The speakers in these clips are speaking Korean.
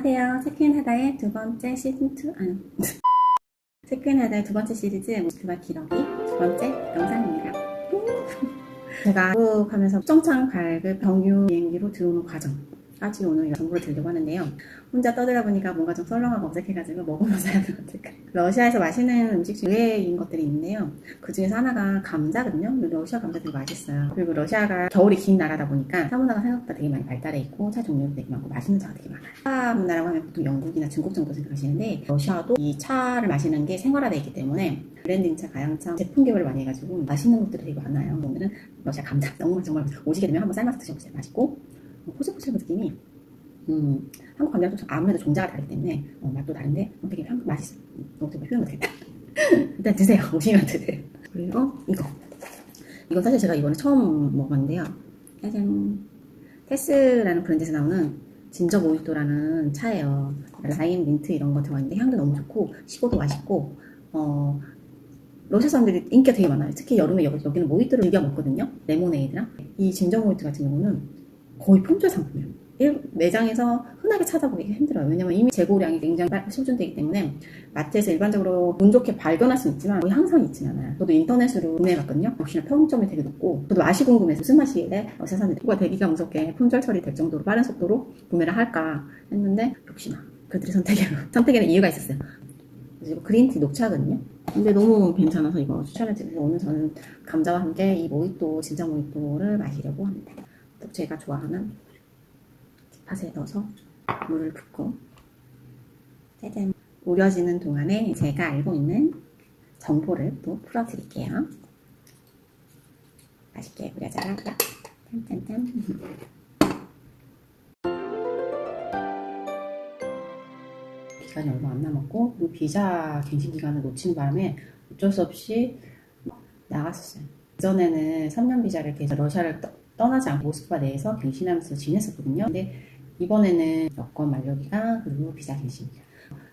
안녕하세요. 체크인하다의 두 번째 시즌2 체크인하다의 두 번째 시리즈 모스크바 기러기 두 번째 영상입니다. 제가 한국하면서 수정창 발급 경유 비행기로 들어오는 과정까지 오늘 정보를 드리려고 하는데요. 혼자 떠들다 보니까 뭔가 좀 썰렁하고 어색해가지고 먹으면서 해야 될 것 같아요. 러시아에서 마시는 음식 중에 의외인 것들이 있는데요. 그 중에서 하나가 감자거든요. 러시아 감자들이 맛있어요. 그리고 러시아가 겨울이 긴 나라다 보니까 차 문화가 생각보다 되게 많이 발달해 있고 차 종류도 되게 많고 맛있는 차가 되게 많아요. 차 문화라고 하면 보통 영국이나 중국 정도 생각하시는데 러시아도 이 차를 마시는 게 생활화되어 있기 때문에 브랜딩차, 가양차, 제품 개발을 많이 해가지고 맛있는 것들이 되게 많아요. 오늘은 러시아 감자 정말 오시게 되면 한번 삶아서 드셔보세요. 맛있고 포슬포슬한 느낌이 한국 감자도 아무래도 종자가 다르기 때문에 맛도 다른데 되게 한국 맛있어요. 너무 표현 못했다. 일단 드세요. 오시면 드세요. 그리고 이건 사실 제가 이번에 처음 먹었는데요. 짜잔. 테스라는 브랜드에서 나오는 진저 모히또라는 차예요. 라임, 민트 이런 거 들어가 있는데 향도 너무 좋고 시고도 맛있고 러시아 사람들이 인기가 되게 많아요. 특히 여름에 여기는 모히또를 즐겨 먹거든요. 레모네이드랑 이 진저 모히또 같은 경우는 거의 품절 상품이에요. 매장에서 흔하게 찾아보기가 힘들어요. 왜냐면 이미 재고량이 굉장히 소진되기 때문에 마트에서 일반적으로 운 좋게 발견할 수는 있지만 거의 항상 있지는 않아요. 저도 인터넷으로 구매해봤거든요. 역시나 평점이 되게 높고 저도 맛이 궁금해서 무슨 맛이길래 러시아 사람들이 누가 되기가 무섭게 품절 처리될 정도로 빠른 속도로 구매를 할까 했는데 역시나 그들의 선택에는 이유가 있었어요. 그리고 그린티 녹차거든요. 근데 너무 괜찮아서 이거 추천해드리고 오늘 저는 감자와 함께 이 모히또 진짜 모히또를 마시려고 합니다. 또 제가 좋아하는 팥에 넣어서 물을 붓고 짜잔. 우려지는 동안에 제가 알고 있는 정보를 또 풀어드릴게요. 맛있게 우려져라. 짠짠짠. 기간이 얼마 안 남았고 그리고 비자 갱신 기간을 놓친 바람에 어쩔 수 없이 나갔었어요. 그전에는 3년 비자를 계속 러시아를 떠나지 않고 모스크바 내에서 갱신하면서 지냈었거든요. 근데 이번에는 여권 만료기간 그리고 비자 갱신기간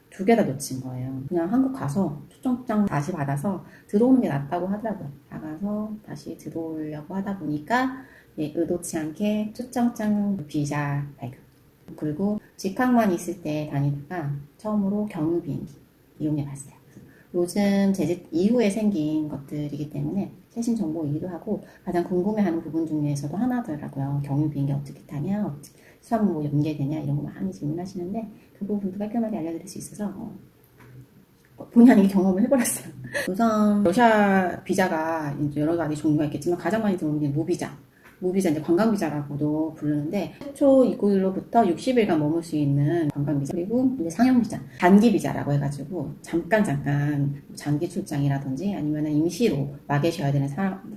두 개 다 놓친 거예요. 그냥 한국 가서 초청장 다시 받아서 들어오는 게 낫다고 하더라고요. 나가서 다시 들어오려고 하다 보니까 의도치 않게 초청장 비자 발급 그리고 직항만 있을 때 다니다가 처음으로 경유 비행기 이용해봤어요. 요즘 제재 이후에 생긴 것들이기 때문에 최신 정보이기도 하고 가장 궁금해하는 부분 중에서도 하나더라고요. 경유 비행기 어떻게 타냐, 수화물 뭐 연계되냐 이런 거 많이 질문하시는데 그 부분도 깔끔하게 알려드릴 수 있어서 본의 아니게 경험을 해버렸어요. 우선 러시아 비자가 이제 여러 가지 종류가 있겠지만 가장 많이 들어오는 게 무비자 이제 관광비자라고도 부르는데 최초 입국일로부터 60일간 머물 수 있는 관광비자 그리고 이제 상용비자, 단기비자라고 해가지고 잠깐 장기 출장이라든지 아니면은 임시로 와 계셔야 되는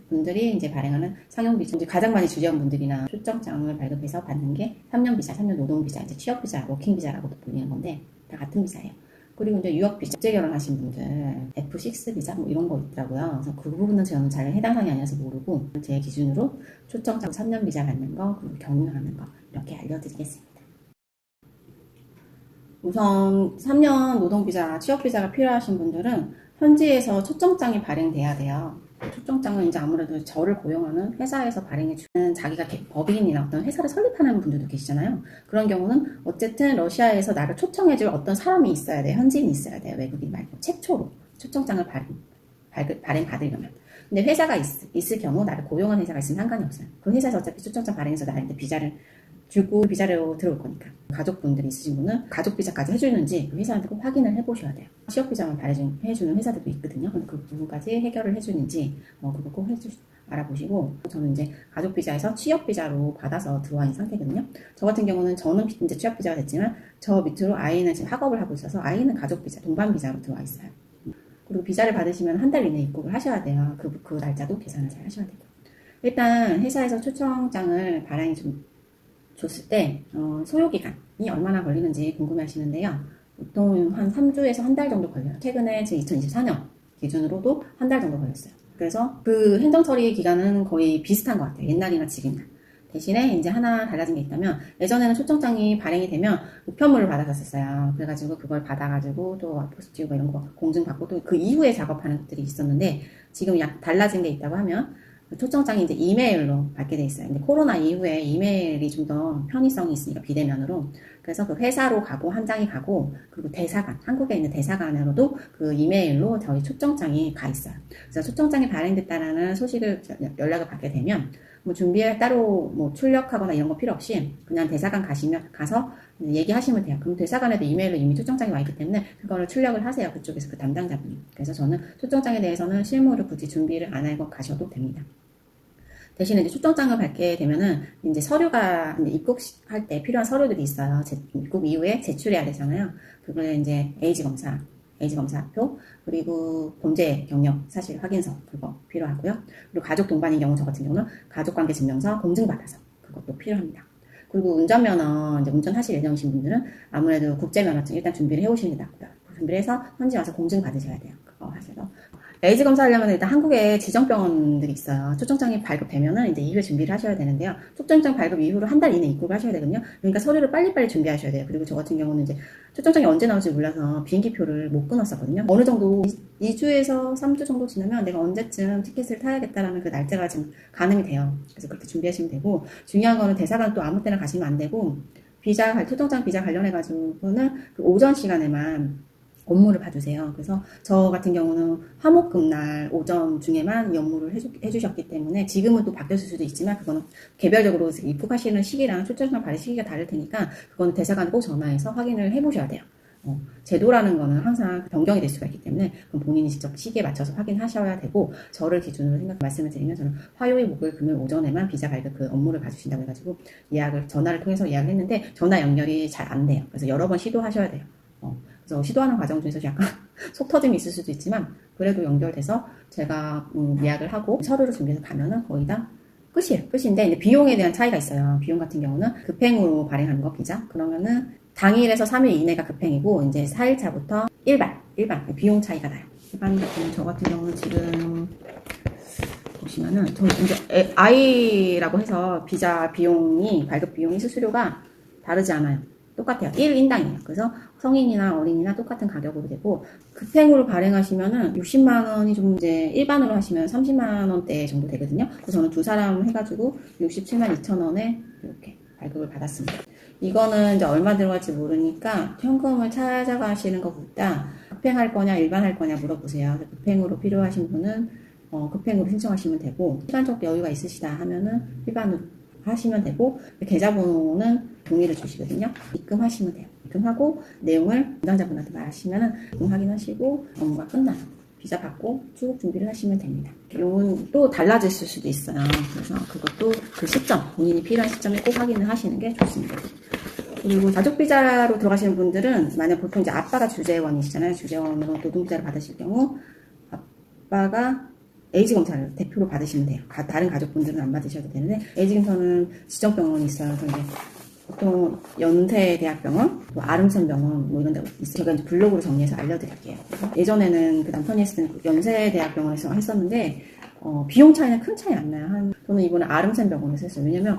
분들이 이제 발행하는 상용비자 이제 가장 많이 주재원 분들이나 출정장을 발급해서 받는 게 3년 비자, 3년 노동비자, 이제 취업비자, 워킹비자라고도 불리는 건데 다 같은 비자예요. 그리고 이제 유학비자, 국제 결혼하신 분들, F6 비자 뭐 이런 거 있더라고요. 그래서 그 부분은 저는 잘 해당 사항이 아니라서 모르고 제 기준으로 초청장 3년 비자 받는 거, 그리고 경유하는 거 이렇게 알려드리겠습니다. 우선 3년 노동비자, 취업비자가 필요하신 분들은 현지에서 초청장이 발행돼야 돼요. 초청장은 이제 아무래도 저를 고용하는 회사에서 발행해주는 자기가 법인이나 어떤 회사를 설립하는 분들도 계시잖아요. 그런 경우는 어쨌든 러시아에서 나를 초청해줄 어떤 사람이 있어야 돼요. 현지인이 있어야 돼요. 외국인 말고 최초로 초청장을 발행받으려면. 근데 회사가 있을 경우 나를 고용한 회사가 있으면 상관이 없어요. 그 회사에서 어차피 초청장 발행해서 나한테 비자를 주고 비자로 들어올 거니까. 가족분들이 있으신 분은 가족 비자까지 해주는지 그 회사한테 꼭 확인을 해보셔야 돼요. 취업 비자만 해주는 회사들도 있거든요. 그 부분까지 해결을 해주는지 그거 꼭 알아보시고 저는 이제 가족 비자에서 취업 비자로 받아서 들어와 있는 상태거든요. 저 같은 경우는 저는 이제 취업 비자가 됐지만 저 밑으로 아이는 지금 학업을 하고 있어서 아이는 가족 비자, 동반 비자로 들어와 있어요. 그리고 비자를 받으시면 한 달 이내에 입국을 하셔야 돼요. 그 날짜도 계산을 잘 하셔야 되고. 일단 회사에서 초청장을 발행해 줬을 때 소요기간이 얼마나 걸리는지 궁금해 하시는데요. 보통 한 3주에서 한 달 정도 걸려요. 최근에 지금 2024년 기준으로도 한 달 정도 걸렸어요. 그래서 그 행정 처리 기간은 거의 비슷한 것 같아요. 옛날이나 지금이나. 대신에 이제 하나 달라진 게 있다면 예전에는 초청장이 발행이 되면 우편물을 받았었어요. 그래가지고 그걸 받아가지고 또 포스트 이런 거 공증받고 또 그 이후에 작업하는 것들이 있었는데 지금 달라진 게 있다고 하면 초청장이 이제 이메일로 받게 돼 있어요. 근데 코로나 이후에 이메일이 좀 더 편의성이 있으니까 비대면으로. 그래서 그 회사로 가고 한 장이 가고 그리고 대사관, 한국에 있는 대사관으로도 그 이메일로 저희 초청장이 가 있어요. 그래서 초청장이 발행됐다라는 소식을 연락을 받게 되면 뭐 준비에 따로 뭐 출력하거나 이런 거 필요 없이 그냥 대사관 가서 얘기하시면 돼요. 그럼 대사관에도 이메일로 이미 초청장이 와 있기 때문에 그거를 출력을 하세요. 그쪽에서 그 담당자분이. 그래서 저는 초청장에 대해서는 실무를 굳이 준비를 안 하고 가셔도 됩니다. 대신에 이제 초청장을 받게 되면은 이제 서류가 이제 입국할 때 필요한 서류들이 있어요. 입국 이후에 제출해야 되잖아요. 그걸 이제 에이즈 검사표, 그리고 범죄 경력 사실 확인서 그거 필요하고요. 그리고 가족 동반인 경우 저 같은 경우는 가족관계 증명서 공증받아서 그것도 필요합니다. 그리고 운전면허 이제 운전하실 예정이신 분들은 아무래도 국제면허증 일단 준비를 해오십니다. 준비를 해서 현지 와서 공증 받으셔야 돼요. 그거 하셔서 에이즈 검사하려면 일단 한국에 지정병원들이 있어요. 초청장이 발급되면은 이제 이후에 준비를 하셔야 되는데요. 초청장 발급 이후로 한 달 이내 입국을 하셔야 되거든요. 그러니까 서류를 빨리빨리 준비하셔야 돼요. 그리고 저 같은 경우는 이제 초청장이 언제 나올지 몰라서 비행기표를 못 끊었었거든요. 어느 정도 2주에서 3주 정도 지나면 내가 언제쯤 티켓을 타야겠다라는 그 날짜가 지금 가늠이 돼요. 그래서 그렇게 준비하시면 되고, 중요한 거는 대사관 또 아무 때나 가시면 안 되고, 초청장 비자 관련해가지고는 그 오전 시간에만 업무를 봐주세요. 그래서 저 같은 경우는 화목금날 오전 중에만 이 업무를 해주셨기 때문에 지금은 또 바뀌었을 수도 있지만 그거는 개별적으로 입국하시는 시기랑 초청장 받을 시기가 다를 테니까 그거는 대사관에 꼭 전화해서 확인을 해보셔야 돼요. 제도라는 거는 항상 변경이 될 수가 있기 때문에 그럼 본인이 직접 시기에 맞춰서 확인하셔야 되고, 저를 기준으로 말씀을 드리면 저는 화요일, 목요일, 금요일 오전에만 비자 발급 그 업무를 봐주신다고 해가지고 전화를 통해서 예약을 했는데 전화 연결이 잘 안 돼요. 그래서 여러 번 시도하셔야 돼요. 그래서 시도하는 과정 중에서 약간 속 터짐이 있을 수도 있지만 그래도 연결돼서 제가 예약을 하고 서류를 준비해서 가면은 거의 다 끝이에요. 끝인데 이제 비용에 대한 차이가 있어요. 비용 같은 경우는 급행으로 발행하는 거 비자. 그러면은 당일에서 3일 이내가 급행이고 이제 4일차부터 일반 비용 차이가 나요. 일반 같은 경우 저 같은 경우는 지금 보시면은 저 이제 I라고 해서 비자 비용이 발급 비용이 수수료가 다르지 않아요. 똑같아요. 1인당이에요. 그래서 성인이나 어린이나 똑같은 가격으로 되고, 급행으로 발행하시면은 60만 원이 좀 이제 일반으로 하시면 30만 원대 정도 되거든요. 그래서 저는 두 사람 해가지고 67만 2천 원에 이렇게 발급을 받았습니다. 이거는 이제 얼마 들어갈지 모르니까 현금을 찾아가시는 것보다 급행할 거냐 일반 할 거냐 물어보세요. 급행으로 필요하신 분은 급행으로 신청하시면 되고, 시간적 여유가 있으시다 하면은 일반으로 하시면 되고, 계좌번호는 동의를 주시거든요. 입금하시면 돼요. 입금하고 내용을 담당자분한테 말하시면은 입금 확인하시고 업무가 끝나요. 비자 받고 출국 준비를 하시면 됩니다. 비용은 또 달라질 수도 있어요. 그래서 그것도 그 시점, 본인이 필요한 시점에 꼭 확인을 하시는 게 좋습니다. 그리고 가족 비자로 들어가시는 분들은 만약 보통 이제 아빠가 주재원이시잖아요. 주재원으로 노동비자를 받으실 경우 아빠가 에이즈 검사를 대표로 받으시면 돼요. 다른 가족분들은 안 받으셔도 되는데, 에이즈 검사는 지정병원이 있어요. 그래서 이제 보통 연세대학병원, 뭐 아름천병원 뭐 이런 데 있어요. 제가 이제 블로그로 정리해서 알려드릴게요. 예전에는 그 남편이 했을 때는 연세대학병원에서 했었는데 비용 차이는 큰 차이 안 나요. 저는 이번에 아름천병원에서 했어요. 왜냐면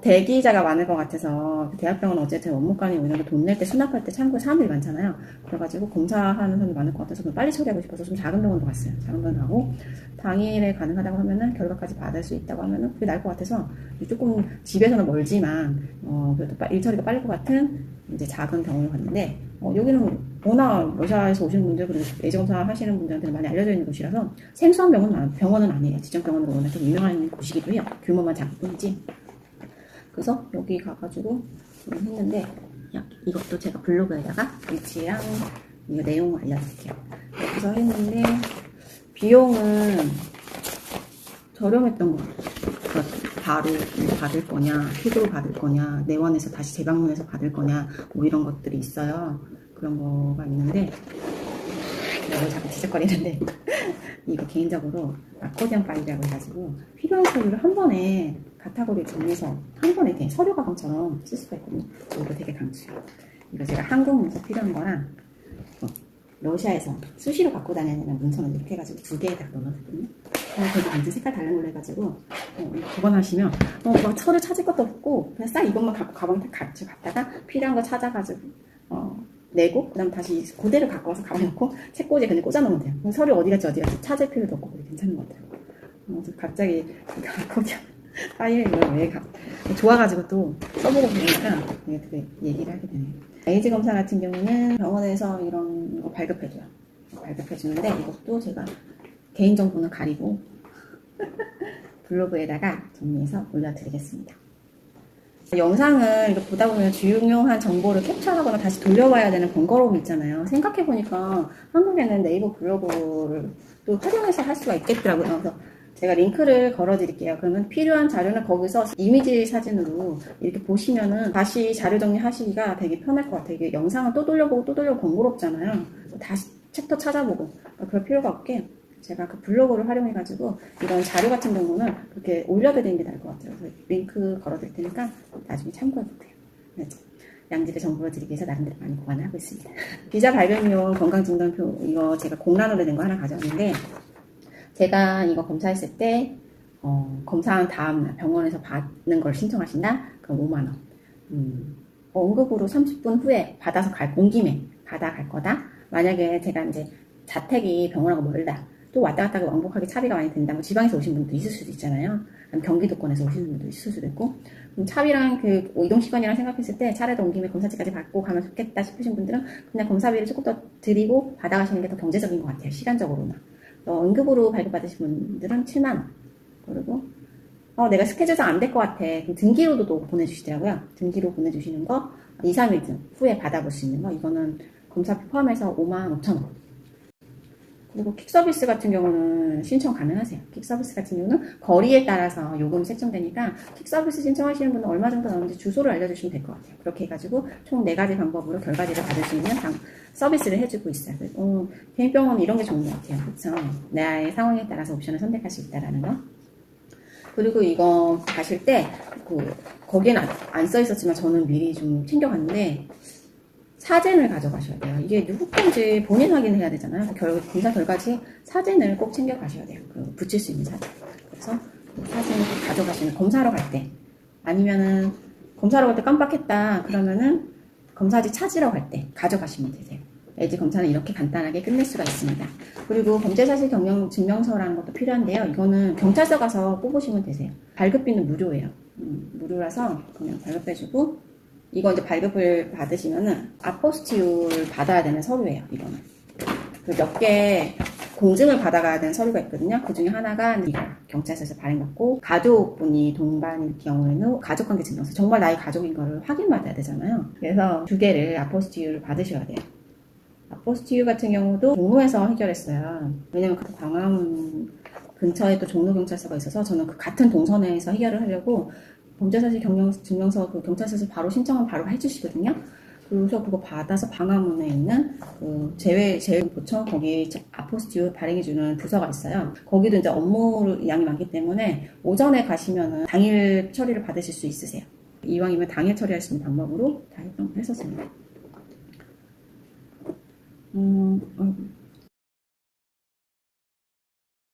대기자가 많을 것 같아서, 대학병원 어쨌든 원무과니 이런 거 돈 낼 때 수납할 때 창구에 사람들이 많잖아요. 그래가지고 검사하는 사람이 많을 것 같아서 빨리 처리하고 싶어서 좀 작은 병원으로 갔어요. 작은 병원 가고 당일에 가능하다고 하면은 결과까지 받을 수 있다고 하면은 그게 나을 것 같아서 조금 집에서는 멀지만 그래도 일처리가 빠를 것 같은 이제 작은 병원을 갔는데, 여기는 워낙 러시아에서 오시는 분들 그리고 에이즈 검사 하시는 분들한테는 많이 알려져 있는 곳이라서 생소한 병원은 아니에요. 지정병원으로 워낙 좀 유명한 곳이기도 해요. 규모만 작을 뿐이지. 그래서 여기 가가지고 했는데, 이것도 제가 블로그에다가 위치랑 이거 내용을 알려드릴게요. 여기서 했는데 비용은 저렴했던 것 같아요. 바로 받을 거냐, 퀵으로 받을 거냐, 내원해서 다시 재방문해서 받을 거냐, 뭐 이런 것들이 있어요. 그런 거가 있는데, 이걸 자꾸 지적거리는데 이거 개인적으로 아코디언 파일이라고 해가지고 필요한 서류를 한 번에 카테고리 정리해서 한 번에 이렇게 서류 가방처럼 쓸 수가 있거든요. 이거 되게 강추해요. 이거 제가 한국 문서 필요한 거랑 러시아에서 수시로 갖고 다니는 문서는 이렇게 해가지고 두 개에다 넣어놨거든요. 거기 완전 색깔 다른 걸로 해가지고 두 번 하시면 막 서류 찾을 것도 없고 그냥 싹 이것만 갖고 가방에 같이 갔다가 필요한 거 찾아가지고 내고 그 다음 다시 그대로 갖고 와서 가방에 넣고 책꽂이에 그냥 꽂아놓으면 돼요. 서류 어디 갔지 찾을 필요도 없고 괜찮은 것 같아요. 갑자기 거기 파일에 이걸 왜 좋아가지고 또 써보고 보니까 되게 얘기를 하게 되네요. 에이즈 검사 같은 경우는 병원에서 이런 거 발급해줘요. 발급해주는데 이것도 제가 개인정보는 가리고 블로그에다가 정리해서 올려드리겠습니다. 영상을 이렇게 보다 보면 중요한 정보를 캡처하거나 다시 돌려봐야 되는 번거로움이 있잖아요. 생각해보니까 한국에는 네이버 블로그를 또 활용해서 할 수가 있겠더라고요. 그래서 제가 링크를 걸어드릴게요. 그러면 필요한 자료는 거기서 이미지 사진으로 이렇게 보시면은 다시 자료 정리하시기가 되게 편할 것 같아요. 이게 영상을 또 돌려보고 또 돌려보고 번거롭잖아요. 다시 챕터 찾아보고 그럴 필요가 없게 제가 그 블로그를 활용해가지고 이런 자료 같은 경우는 그렇게 올려드리는 게 나을 것 같아요. 그래서 링크 걸어드릴 테니까 나중에 참고해볼게요. 네, 양질의 정보를 드리기 위해서 나름대로 많이 보완을 하고 있습니다. 비자 발급용 건강진단표 이거 제가 공란으로 된 거 하나 가져왔는데 제가 이거 검사했을 때 검사한 다음 병원에서 받는 걸 신청하신다? 그럼 5만원. 응급으로 30분 후에 받아서 온 김에 받아갈 거다. 만약에 제가 이제 자택이 병원하고 멀다. 또 왔다 갔다 왕복하기 차비가 많이 된다. 뭐 지방에서 오신 분도 있을 수도 있잖아요. 경기도권에서 오시는 분도 있을 수도 있고. 차비랑 그 이동 시간이랑 생각했을 때 차라리 온 김에 검사지까지 받고 가면 좋겠다 싶으신 분들은 그냥 검사비를 조금 더 드리고 받아가시는 게 더 경제적인 것 같아요. 시간적으로는. 응급으로 발급받으신 분들은 7만원. 그리고 내가 스케줄상 안 될 것 같아. 등기로도 또 보내주시더라고요. 등기로 보내주시는 거 2, 3일 후에 받아볼 수 있는 거. 이거는 검사비 포함해서 55,000원. 그리고 킥 서비스 같은 경우는 신청 가능하세요. 킥 서비스 같은 경우는 거리에 따라서 요금이 책정되니까 킥 서비스 신청하시는 분은 얼마 정도 나오는지 주소를 알려주시면 될 것 같아요. 그렇게 해가지고 총 4가지 방법으로 결과지를 받을 수 있는 서비스를 해주고 있어요. 개인병원은 이런 게 좋은 것 같아요. 그렇죠? 나의 상황에 따라서 옵션을 선택할 수 있다라는 거. 그리고 이거 가실 때 거기에는 안 써 있었지만 저는 미리 좀 챙겨갔는데 사진을 가져가셔야 돼요. 이게 누구 건지 본인 확인해야 되잖아요. 검사 결과지 사진을 꼭 챙겨 가셔야 돼요. 붙일 수 있는 사진. 그래서 사진을 꼭 가져가시는 검사하러 갈 때 아니면은 검사하러 갈 때 깜빡했다 그러면은 검사지 찾으러 갈 때 가져가시면 되세요. 에이즈 검사는 이렇게 간단하게 끝낼 수가 있습니다. 그리고 범죄사실 경영 증명서라는 것도 필요한데요. 이거는 경찰서 가서 뽑으시면 되세요. 발급비는 무료예요. 무료라서 그냥 발급해주고 이거 이제 발급을 받으시면은 아포스티유를 받아야 되는 서류예요. 이거는 몇 개 공증을 받아가야 되는 서류가 있거든요. 그 중에 하나가 이거 경찰서에서 발행받고 가족분이 동반일 경우에는 가족관계 증명서 정말 나의 가족인 거를 확인받아야 되잖아요. 그래서 2개를 아포스티유를 받으셔야 돼요. 아포스티유 같은 경우도 종로에서 해결했어요. 왜냐면 그 광화문 근처에 또 종로경찰서가 있어서 저는 그 같은 동선에서 해결을 하려고 범죄사실 증명서 그 경찰서에서 바로 신청은 바로 해주시거든요. 그래서 그거 받아서 광화문에 있는 그 재외보청 거기 아포스티유 발행해주는 부서가 있어요. 거기도 이제 업무 양이 많기 때문에 오전에 가시면은 당일 처리를 받으실 수 있으세요. 이왕이면 당일 처리할 수 있는 방법으로 다 했었습니다.